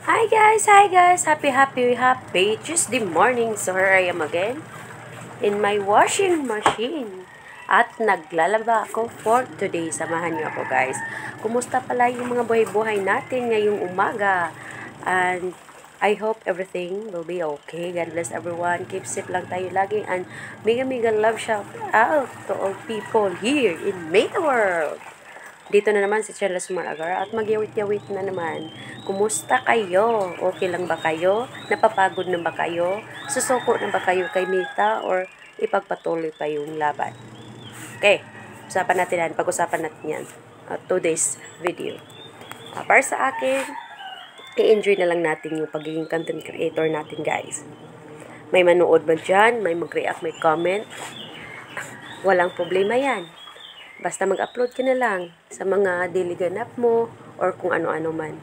Hi guys, happy Tuesday morning. So here I am again in my washing machine. At naglalaba ako for today. Samahan niyo ako guys. Kumusta pala yung mga buhay-buhay natin ngayong umaga? And I hope everything will be okay. God bless everyone. Keep safe lang tayo lagi. And mega love shout out to all people here in Meta World. Dito na naman si Chandra Sumaragar at magyawit-yawit na naman. Kumusta kayo? Okay lang ba kayo? Napapagod na ba kayo? Susuko na ba kayo kay Mita or ipagpatuloy pa yung laban? Okay, pag-usapan natin yan. Today's video. Para sa akin, i-enjoy na lang natin yung pagiging content creator natin guys. May manood ba dyan? May mag-react, may comment? Walang problema yan. Basta mag-upload ka na lang sa mga daily ganap mo or kung ano-ano man.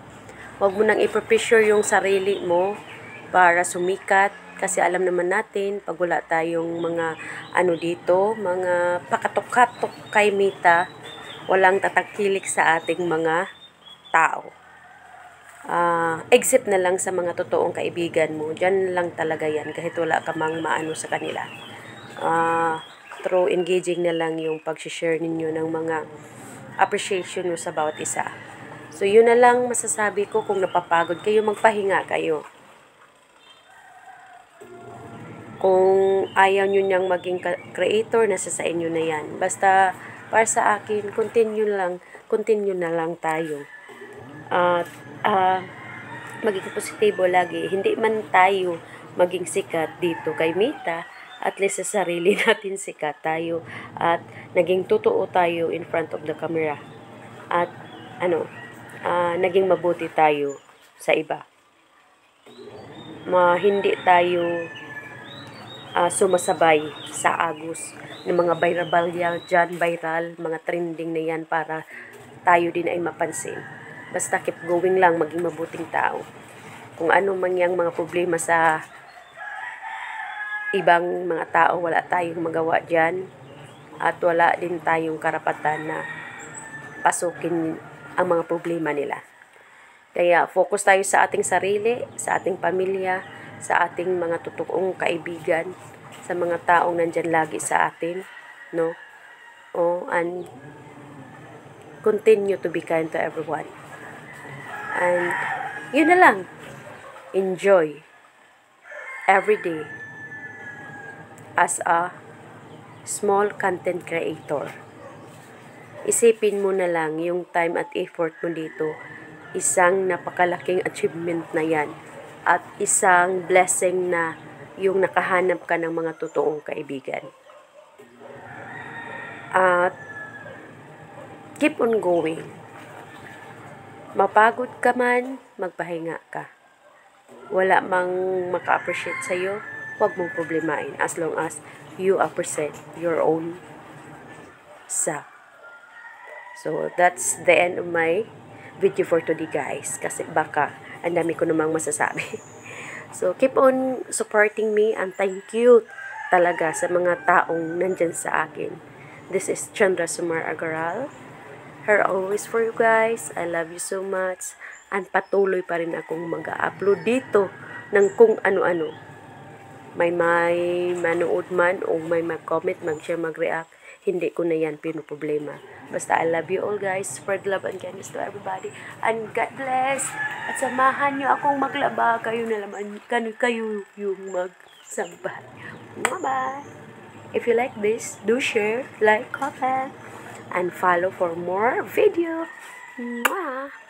Huwag mo nang i-pressure yung sarili mo para sumikat kasi alam naman natin pag wala tayong mga mga pakatok-katok kay Mita, walang tatangkilik sa ating mga tao. Except na lang sa mga totoong kaibigan mo. Diyan lang talaga yan kahit wala ka mang maano sa kanila. Through engaging na lang yung pag-share ninyo ng mga appreciation nyo sa bawat isa. So, yun na lang masasabi ko. Kung napapagod kayo, magpahinga kayo. Kung ayaw nyo niyang maging creator, nasa sa inyo na yan. Basta, para sa akin, continue na lang tayo. At, maging positibo lagi. Hindi man tayo maging sikat dito kay Mita, at least sa sarili natin sikat tayo at naging totoo tayo in front of the camera at naging mabuti tayo sa iba. Hindi tayo sumasabay sa agos ng mga viral, mga trending na yan para tayo din ay mapansin. Basta keep going lang, maging mabuting tao. Kung ano man yung mga problema sa ibang mga tao, wala tayong magawa dyan at wala din tayong karapatan na pasukin ang mga problema nila. Kaya focus tayo sa ating sarili, sa ating pamilya, sa ating mga totoong kaibigan, sa mga taong nandyan lagi sa atin, no? And continue to be kind to everyone. And yun na lang. Enjoy every day as a small content creator. Isipin mo na lang yung time at effort mo dito. Isang napakalaking achievement na yan. At isang blessing na yung nakahanap ka ng mga totoong kaibigan. At keep on going. Mapagod ka man, magpahinga ka. Wala mang maka-appreciate sa'yo, huwag mong problemain as long as you appreciate your own self. So, that's the end of my video for today guys. Kasi baka ang dami ko namang masasabi. So, keep on supporting me and thank you talaga sa mga taong nandyan sa akin. This is Chandra Sumaragar. Here always for you guys. I love you so much. And patuloy pa rin akong mag-upload dito ng kung ano-ano. May manood man o may mag-comment, mag-share, mag-react, hindi ko na yan pinoproblema. Basta I love you all guys. Spread love and kindness to everybody. And God bless. At samahan nyo akong maglaba. Kayo na naman. Kayo yung magsambal. Bye-bye. If you like this, do share, like, comment, and follow for more video. Mwah!